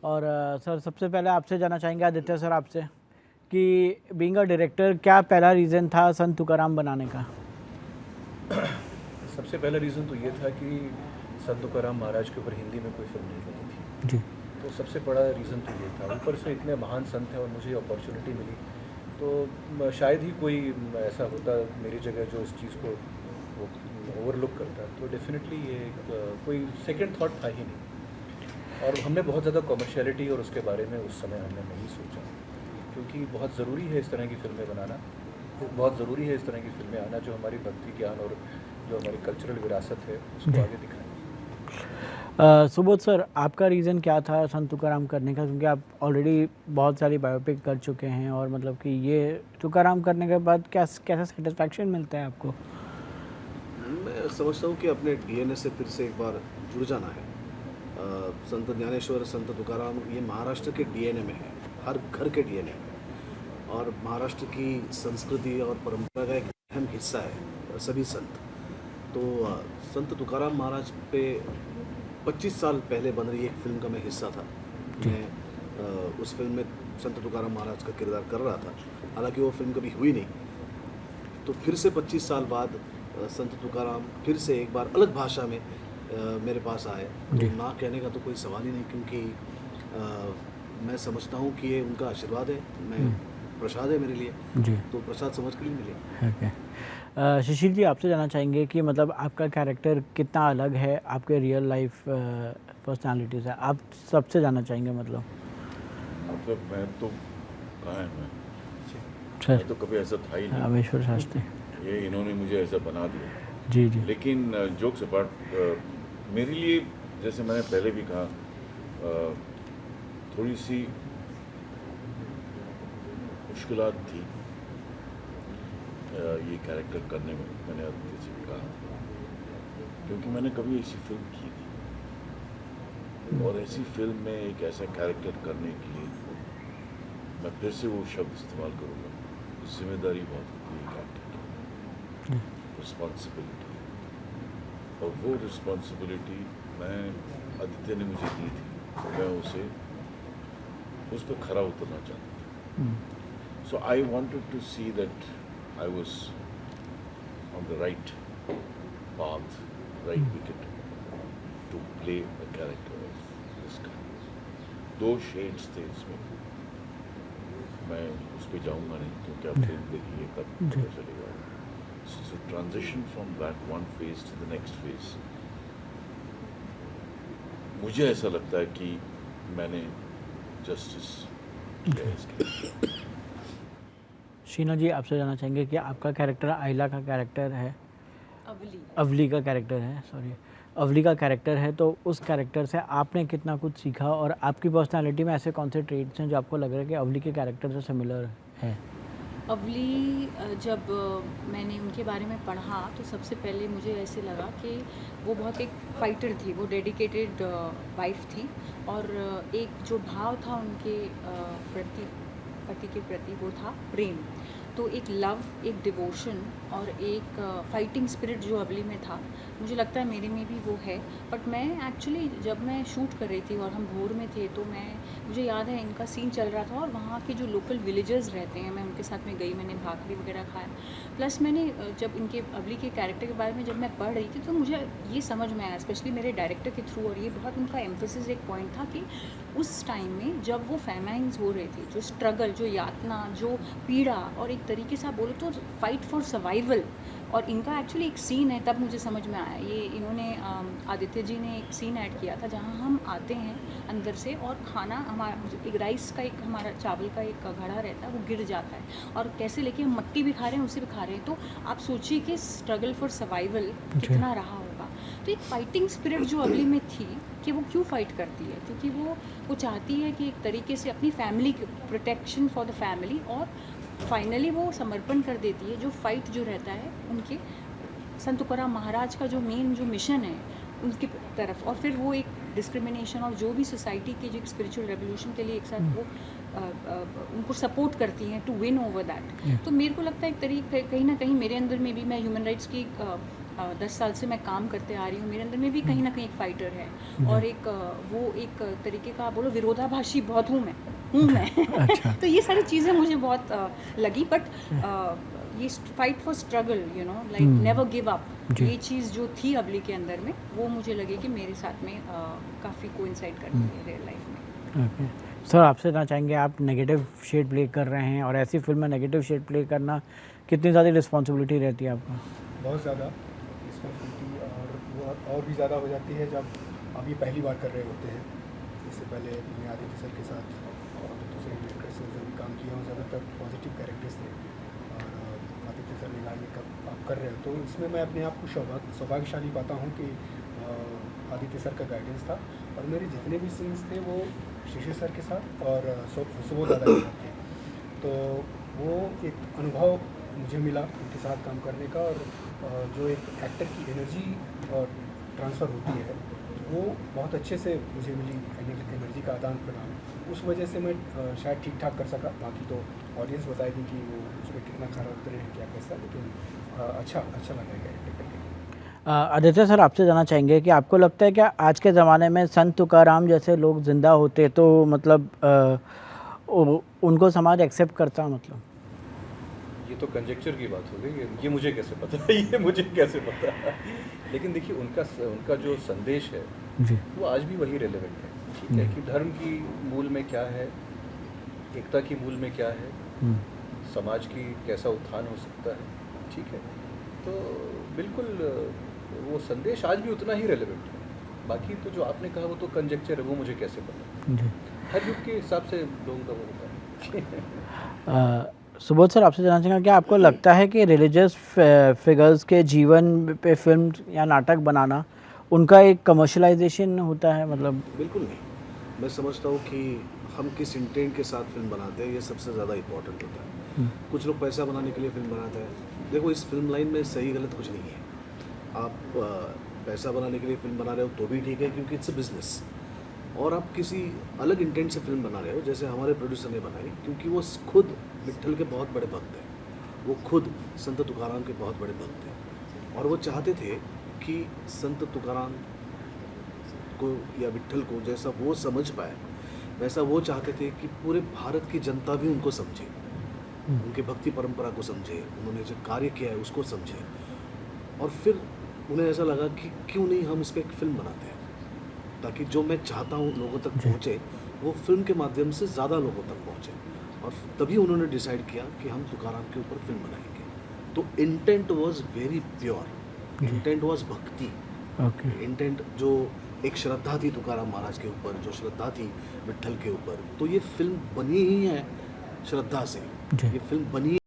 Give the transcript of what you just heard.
और सर सबसे पहले आपसे जानना चाहेंगे आदित्य सर आपसे कि बीइंग अ डायरेक्टर क्या पहला रीज़न था संत तुकाराम बनाने का? सबसे पहला रीज़न तो ये था कि संत तुकाराम महाराज के ऊपर हिंदी में कोई फिल्म नहीं बनी थी। जी तो सबसे बड़ा रीज़न तो ये था। ऊपर से इतने महान संत हैं और मुझे अपॉर्चुनिटी मिली, तो शायद ही कोई ऐसा होता मेरी जगह जो इस चीज़ को वो ओवरलुक करता। तो डेफिनेटली ये कोई सेकंड थॉट था ही नहीं। और हमने बहुत ज़्यादा कॉमर्शियलिटी और उसके बारे में उस समय हमने नहीं सोचा, क्योंकि बहुत ज़रूरी है इस तरह की फ़िल्में बनाना। बहुत ज़रूरी है इस तरह की फ़िल्में आना जो हमारी भक्ति ज्ञान और जो हमारी कल्चरल विरासत है उसको आगे दिखाएं। सुबोध सर आपका रीज़न क्या था संत तुकाराम करने का? क्योंकि आप ऑलरेडी बहुत सारी बायोपिक कर चुके हैं और मतलब कि ये तुकाराम करने के बाद कैसा सेटिस्फैक्शन मिलता है आपको? मैं समझता हूँ कि अपने डीएनए से फिर से एक बार जुड़ जाना है। संत ज्ञानेश्वर, संत तुकाराम ये महाराष्ट्र के डीएनए में है, हर घर के डीएनए में, और महाराष्ट्र की संस्कृति और परंपरा का एक अहम हिस्सा है सभी संत। तो संत तुकाराम महाराज पे 25 साल पहले बन रही एक फिल्म का मैं हिस्सा था। मैं उस फिल्म में संत तुकाराम महाराज का किरदार कर रहा था, हालांकि वो फिल्म कभी हुई नहीं। तो फिर से 25 साल बाद संत तुकाराम फिर से एक बार अलग भाषा में मेरे पास आए। तो ना कहने का तो कोई सवाल ही नहीं, क्योंकि मैं समझता हूँ कि ये उनका आशीर्वाद है, मैं प्रसाद है मेरे लिए। जी तो प्रसाद समझ कर ही मिले। ओके। शिशिर जी आपसे जानना चाहेंगे कि मतलब आपका कैरेक्टर कितना अलग है आपके रियल लाइफ पर्सनालिटी से? आप सबसे जानना चाहेंगे मतलब मैं तो कहाँ है सर मैं तो कभी ऐसा था ही नहीं। रामेश्वर शास्त्री ये इन्होंने मुझे ऐसा बना दिया। जी जी लेकिन जोक्स अपार्ट, मेरे लिए जैसे मैंने पहले भी कहा, थोड़ी सी मुश्किलात थी ये कैरेक्टर करने में। मैंने आदित्य जी को कहा, क्योंकि मैंने कभी ऐसी फिल्म की नहीं, और ऐसी फिल्म में एक ऐसा कैरेक्टर करने के लिए मैं फिर से वो शब्द इस्तेमाल करूँगा, जिम्मेदारी बहुत होती है एक एक्टर की, रिस्पॉन्सिबिलिटी। और वो रिस्पॉन्सिबिलिटी मैं आदित्य ने मुझे दी थी, तो मैं उस पर खरा उतरना चाहता था। So I wanted to see that I was on the right path, right wicket to play a character of this kind. 2 shades थे इसमें, मैं उस पर जाऊँगा नहीं क्योंकि आप फिल्म देखिए तब पता चलेगा। So transition from that one phase to the next phase, मुझे ऐसा लगता है कि मैंने जस्टिस किया इसके। शीना जी आपसे जानना चाहेंगे कि आपका कैरेक्टर आइला का कैरेक्टर है, अवली का कैरेक्टर है, सॉरी अवली का कैरेक्टर है, तो उस कैरेक्टर से आपने कितना कुछ सीखा और आपकी पर्सनालिटी में ऐसे कौन से ट्रेड्स हैं जो आपको लग रहा है कि अवली के कैरेक्टर से सिमिलर है? अवली जब मैंने उनके बारे में पढ़ा तो सबसे पहले मुझे ऐसे लगा कि वो बहुत एक फाइटर थी, वो डेडिकेटेड वाइफ थी, और एक जो भाव था उनके पति के प्रति वो था प्रेम। तो एक लव, एक डिवोशन और एक फाइटिंग स्पिरिट जो अवली में था, मुझे लगता है मेरे में भी वो है। बट मैं एक्चुअली जब मैं शूट कर रही थी और हम भोर में थे, तो मुझे याद है इनका सीन चल रहा था और वहाँ के जो लोकल विलेजर्स रहते हैं, मैं उनके साथ में गई, मैंने भाकरी वगैरह खाया। प्लस मैंने जब इनके अवली के कैरेक्टर के बारे में जब मैं पढ़ रही थी तो मुझे ये समझ में आया, स्पेशली मेरे डायरेक्टर के थ्रू, और ये बहुत उनका एम्फेसिस एक पॉइंट था कि उस टाइम में जब वो फैमाइन्स हो रहे थे, जो स्ट्रगल, जो यातना, जो पीड़ा, और एक तरीके से आप बोलो तो फाइट फॉर सर्वाइवल। और इनका एक्चुअली एक सीन है, तब मुझे समझ में आया, ये इन्होंने आदित्य जी ने एक सीन ऐड किया था जहाँ हम आते हैं अंदर से और खाना हमारा एक राइस का, एक हमारा चावल का एक घड़ा रहता है, वो गिर जाता है, और कैसे लेके हम मट्टी भी खा रहे हैं, उसे भी खा रहे हैं। तो आप सोचिए कि स्ट्रगल फॉर सर्वाइवल कितना रहा होगा। तो एक फाइटिंग स्पिरिट जो अवली में थी कि वो क्यों फाइट करती है, क्योंकि वो चाहती है कि एक तरीके से अपनी फैमिली की प्रोटेक्शन फॉर द फैमिली, और फाइनली वो समर्पण कर देती है जो फाइट जो रहता है उनके संत तुकाराम महाराज का जो मेन जो मिशन है उनकी तरफ। और फिर वो एक डिस्क्रिमिनेशन और जो भी सोसाइटी के जो एक स्पिरिचुअल रेवोल्यूशन के लिए एक साथ वो उनको सपोर्ट करती हैं टू विन ओवर दैट। तो मेरे को लगता है एक तरीके कहीं ना कहीं मेरे अंदर में भी, मैं ह्यूमन राइट्स की 10 साल से मैं काम करते आ रही हूँ, मेरे अंदर में भी कहीं ना कहीं एक फाइटर है और एक वो एक तरीके का बोलो विरोधाभासी बहुत हूँ मैं अच्छा। तो ये सारी चीज़ें मुझे बहुत लगी, बट ये fight for struggle, you know, like never give up, जी। ये चीज़ जो थी अवली के अंदर में, वो मुझे लगे कि मेरे साथ में काफ़ी कोइंसाइड करती है रियल लाइफ में। ओके सर, आपसे जानना चाहेंगे, आप नेगेटिव शेड प्ले कर रहे हैं और ऐसी फिल्म में नेगेटिव शेड प्ले करना कितनी ज़्यादा रिस्पॉन्सिबिलिटी रहती है आपका? बहुत ज़्यादा रिस्पॉन्सिबिलिटी, और वो और भी ज़्यादा हो जाती है जब आप ये पहली बार कर रहे होते हैं। इससे पहले मैंने आदित्य सर के साथ और दूसरे डायरेक्टर से जो भी काम किया हूँ, ज़्यादातर पॉजिटिव कैरेक्टर्स थे, और आदित्य सर ने कहा ये कब आप कर रहे हो, तो इसमें मैं अपने आप को सौभाग्यशाली पाता हूँ कि आदित्य सर का गाइडेंस था, और मेरे जितने भी सीन्स थे वो शिशिर सर के साथ और सुबोध दादा के साथ थे, तो वो एक अनुभव मुझे मिला उनके साथ काम करने का, और जो एक एक्टर की एनर्जी और ट्रांसफ़र होती है वो बहुत अच्छे से मुझे मिली, एनर्जी का आदान प्रदान, उस वजह से मैं शायद ठीक ठाक कर सका। बाकी तो ऑडियंस बताएगी कि वो उसमें कितना खरा उतरे हैं, क्या कैसा, लेकिन अच्छा लगा है कैरेक्टर करके। आदित्य सर, आपसे जानना चाहेंगे कि आपको लगता है कि आज के ज़माने में संत तुकाराम जैसे लोग ज़िंदा होते तो मतलब उनको समाज एक्सेप्ट करता, मतलब? ये तो कंजेक्चर की बात हो गई, ये मुझे कैसे पता ये मुझे कैसे पता लेकिन देखिए उनका जो संदेश है जी। वो आज भी वही रेलेवेंट है, ठीक है, कि धर्म की मूल में क्या है, एकता की मूल में क्या है, समाज की कैसा उत्थान हो सकता है, ठीक है, तो बिल्कुल वो संदेश आज भी उतना ही रेलेवेंट है। बाकी तो जो आपने कहा वो तो कंजेक्चर है, वो मुझे कैसे पता, जी। हर युग के हिसाब से लोगों का वो होता है। सुबोध सर, आपसे जानना चाहेंगे, क्या आपको लगता है कि रिलीजियस फिगर्स के जीवन पे फिल्म या नाटक बनाना उनका एक कमर्शलाइजेशन होता है, मतलब? बिल्कुल नहीं, मैं समझता हूँ कि हम किस इंटेंट के साथ फिल्म बनाते हैं ये सबसे ज़्यादा इम्पोर्टेंट होता है। कुछ लोग पैसा बनाने के लिए फिल्म बनाते हैं। देखो, इस फिल्म लाइन में सही गलत कुछ नहीं है। आप पैसा बनाने के लिए फिल्म बना रहे हो तो भी ठीक है, क्योंकि इट्स अ बिजनेस, और आप किसी अलग इंटेंट से फिल्म बना रहे हो, जैसे हमारे प्रोड्यूसर ने बनाई, क्योंकि वो खुद विट्ठल के बहुत बड़े भक्त हैं, वो खुद संत तुकाराम के बहुत बड़े भक्त हैं, और वो चाहते थे कि संत तुकाराम को या विट्ठल को जैसा वो समझ पाए, वैसा वो चाहते थे कि पूरे भारत की जनता भी उनको समझे, उनकी भक्ति परंपरा को समझे, उन्होंने जो कार्य किया है उसको समझे, और फिर उन्हें ऐसा लगा कि क्यों नहीं हम इस पर एक फिल्म बनाते हैं, ताकि जो मैं चाहता हूँ लोगों तक पहुँचे, वो फिल्म के माध्यम से ज़्यादा लोगों तक पहुँचे। और तभी उन्होंने डिसाइड किया कि हम तुकाराम के ऊपर फिल्म बनाएंगे। तो intent was very pure, intent was भक्ति, इंटेंट जो एक श्रद्धा थी तुकाराम महाराज के ऊपर, जो श्रद्धा थी विट्ठल के ऊपर, तो ये फिल्म बनी ही है श्रद्धा से, ये फिल्म बनी